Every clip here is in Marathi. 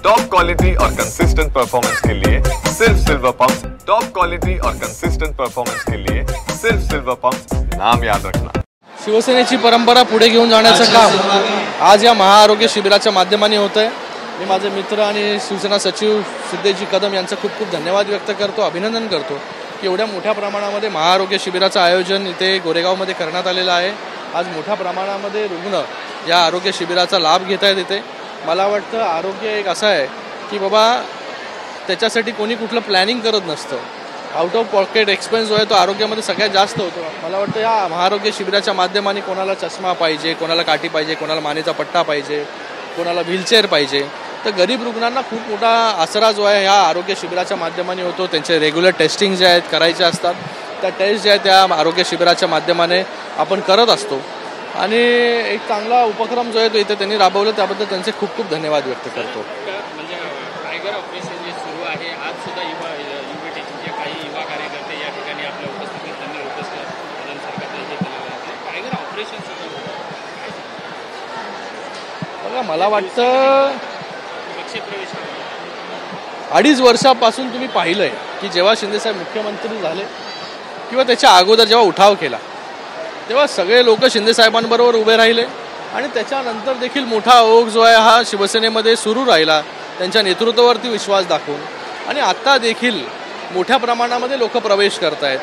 टॉप क्वालिटी और कंसिस्टेंट परफॉर्मेंस के लिए सिर्फ सिल्वर पंप्स। टॉप क्वालिटी और कंसिस्टेंट परफॉर्मेंस के लिए सिर्फ सिल्वर पंप्स, नाम याद रखना। शिवसेनेची परंपरा पुढे घेऊन जाण्याचं काम आज या महाआरोग्य शिबिराच्या माध्यमाने होत आहे। मी माझे मित्र आणि शिवसेना सचिव सिद्धेजी कदम यांचं खूप खूप धन्यवाद व्यक्त करतो, अभिनंदन करतो की एवढ्या मोठ्या प्रमाणामध्ये महाआरोग्य शिबिराचं आयोजन इथे गोरेगावमध्ये करण्यात आलेलं आहे। आज मोठ्या प्रमाणामध्ये रुग्ण या आरोग्य शिबिराचा लाभ घेत आहेत। इथे मला वाटतं आरोग्य एक असं आहे की बाबा त्याच्यासाठी कोणी कुठलं प्लॅनिंग करत नसतं। आउट ऑफ पॉकेट एक्सपेन्स जो आहे तो आरोग्यामध्ये सगळ्यात जास्त होतो। मला वाटतं या महाआरोग्य शिबिराच्या माध्यमाने कोणाला चष्मा पाहिजे, कोणाला काठी पाहिजे, कोणाला मानेचा पट्टा पाहिजे, कोणाला व्हीलचेअर पाहिजे, तर गरीब रुग्णांना खूप मोठा आसरा जो आहे ह्या आरोग्य शिबिराच्या माध्यमाने होतो। त्यांचे रेग्युलर टेस्टिंग जे आहेत करायचे असतात, त्या टेस्ट जे आहेत त्या आरोग्य शिबिराच्या माध्यमाने आपण करत असतो आणि एक चांगला उपक्रम जो आहे तो इथे त्यांनी राबवला, त्याबद्दल त्यांचे खूप खूप धन्यवाद व्यक्त करतो। म्हणजे टायगर ऑपरेशन जे सुरू आहे, आज सुद्धा युवाटेकचे काही युवा कार्यकर्ते या ठिकाणी आपल्या उपस्थितीत त्यांनी सरकारचं हे केलेलं आहे। टायगर ऑपरेशन बघा, मला वाटतं 2.5 वर्षापासून तुम्ही पाहिलंय की जेव्हा शिंदेसाहेब मुख्यमंत्री झाले किंवा त्याच्या अगोदर जेव्हा उठाव केला तेव्हा सगळे लोक शिंदेसाहेबांबरोबर उभे राहिले आणि त्याच्यानंतर देखील मोठा ओघ जो आहे हा शिवसेनेमध्ये सुरू राहिला, त्यांच्या नेतृत्वावरती विश्वास दाखवून। आणि आता देखील मोठ्या प्रमाणामध्ये लोक प्रवेश करत आहेत।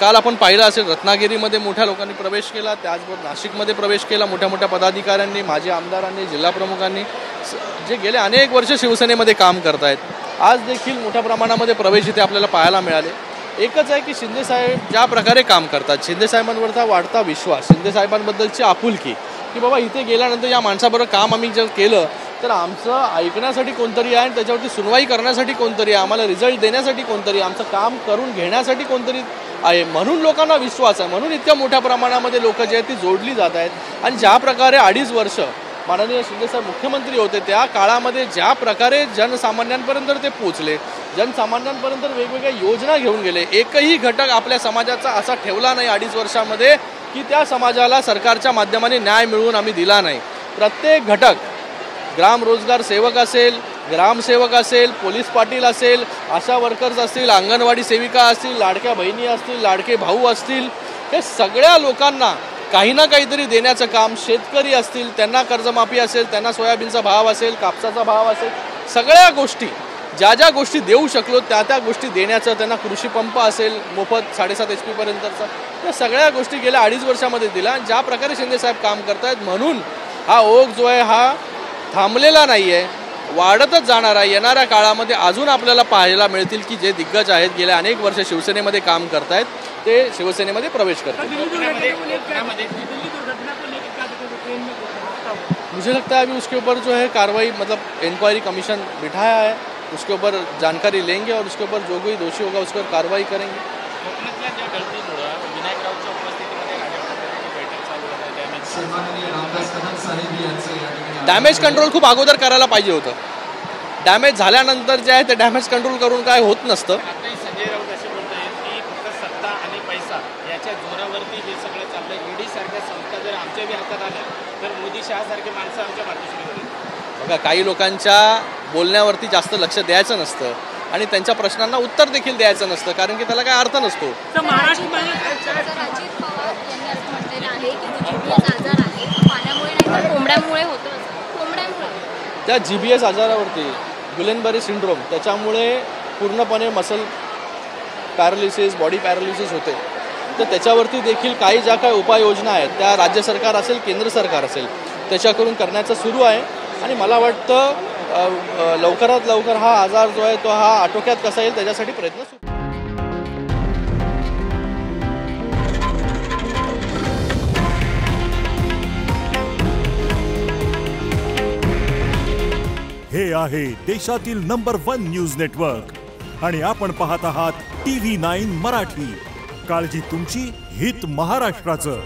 काल आपण पाहिलं असेल रत्नागिरीमध्ये मोठ्या लोकांनी प्रवेश केला, त्याचबरोबर नाशिकमध्ये प्रवेश केला मोठ्या मोठ्या पदाधिकाऱ्यांनी, माजी आमदारांनी, जिल्हा प्रमुखांनी, जे गेले अनेक वर्ष शिवसेनेमध्ये काम करत आहेत। आज देखील मोठ्या प्रमाणामध्ये प्रवेश इथे आपल्याला पाहायला मिळाले। एकच आहे की शिंदेसाहेब ज्या प्रकारे काम करतात, शिंदेसाहेबांवरचा वाढता विश्वास, शिंदेसाहेबांबद्दलची आपुलकी की बाबा इथे गेल्यानंतर या माणसाबरोबर काम आम्ही जर केलं तर आमचं ऐकण्यासाठी कोणतरी आहे आणि त्याच्यावरती सुनवाई करण्यासाठी कोणतरी आहे, आम्हाला रिझल्ट देण्यासाठी कोणतरी, आमचं काम करून घेण्यासाठी कोणतरी आहे, म्हणून लोकांना विश्वास आहे। म्हणून इतक्या मोठ्या प्रमाणामध्ये लोक जे आहेत ती जोडली जात आहेत। आणि ज्या प्रकारे 2.5 वर्ष माननीय शिंदेसाहेब मुख्यमंत्री होते त्या काळामध्ये ज्या प्रकारे जनसामान्यांपर्यंत ते पोहोचले, जनसामान्यांपर्यंत वेगवेगळ्या योजना घेऊन गेले, एकही घटक आपल्या समाजाचा असा ठेवला नाही 2.5 वर्षामध्ये की त्या समाजाला सरकारच्या माध्यमाने न्याय मिळवून आम्ही दिला नाही। प्रत्येक घटक, ग्राम रोजगार सेवक असेल, ग्रामसेवक असेल, पोलीस पाटील असेल, आशा वर्कर्स असतील, अंगणवाडी सेविका असतील, लाडक्या बहिणी असतील, लाडके भाऊ असतील, हे सगळ्या लोकांना काही ना काहीतरी देण्याचं काम, शेतकरी असतील त्यांना कर्जमाफी असेल, त्यांना सोयाबीनचा भाव असेल, कापसाचा भाव असेल, सगळ्या गोष्टी ज्या गोष्टी देऊ शकलो त्या गोष्टी देण्याचं, त्यांना कृषी पंप असेल मोफत 7.5 HP पर्यंतचा, या सगळ्या गोष्टी गेल्या 2.5 वर्षामध्ये दिल्या। ज्या प्रकारे शिंदेसाहेब काम करतायत म्हणून हा ओघ जो आहे हा थांबलेला नाही आहे, वाढतच जाणार आहे। येणाऱ्या काळामध्ये अजून आपल्याला पाहायला मिळतील की जे दिग्गज आहेत गेल्या अनेक वर्ष शिवसेनेमध्ये काम करतायत ते शिवसेनेमध्ये प्रवेश करतात। मुझे लगता है अभी उसके ऊपर जो है कार्रवाई, मतलब इंक्वायरी कमीशन बिठाया है, उसके ऊपर जानकारी लेंगे और उसके ऊपर जो कोई दोषी होगा उसके ऊपर कार्रवाई करेंगे। डॅमेज कंट्रोल खूप अगोदर करायला पाहिजे होतं। डॅमेज झाल्यानंतर जे आहे ते डॅमेज कंट्रोल करून काय होत नसतं। संजय राऊत असे बोलतायत की फक्त सत्ता आणि पैसा याच्या जोरावरती हे सगळं चाललंय। ईडी सारख्या संस्था जर आमच्या बी हातात आल्या तर मोदी शहासारखे माणसं आमच्या पाठीशी होतील। बघा, काही लोकांच्या बोलण्यावरती जास्त लक्ष द्यायचं नसतं आणि त्यांच्या प्रश्नांना उत्तर देखील द्यायचं नसतं, कारण की त्याला काय अर्थ नसतो। त्या GBS आजारावरती, गुलेनबरी सिंड्रोम, त्याच्यामुळे पूर्णपणे मसल पॅरालिसिस, बॉडी पॅरालिसिस होते, तर त्याच्यावरती देखील काही ज्या काही उपाययोजना आहेत त्या राज्य सरकार असेल, केंद्र सरकार असेल त्याच्याकडून करण्याचं सुरू आहे। आणि मला वाटतं लवकरात लवकर हा आजार जो आहे तो हा आटोक्यात कसा येईल त्याच्यासाठी प्रयत्न सुरू। हे आहे देशातील नंबर 1 न्यूज नेटवर्क आणि आपण पाहत आहात TV9 मराठी। काळजी तुमची, हित महाराष्ट्राचं।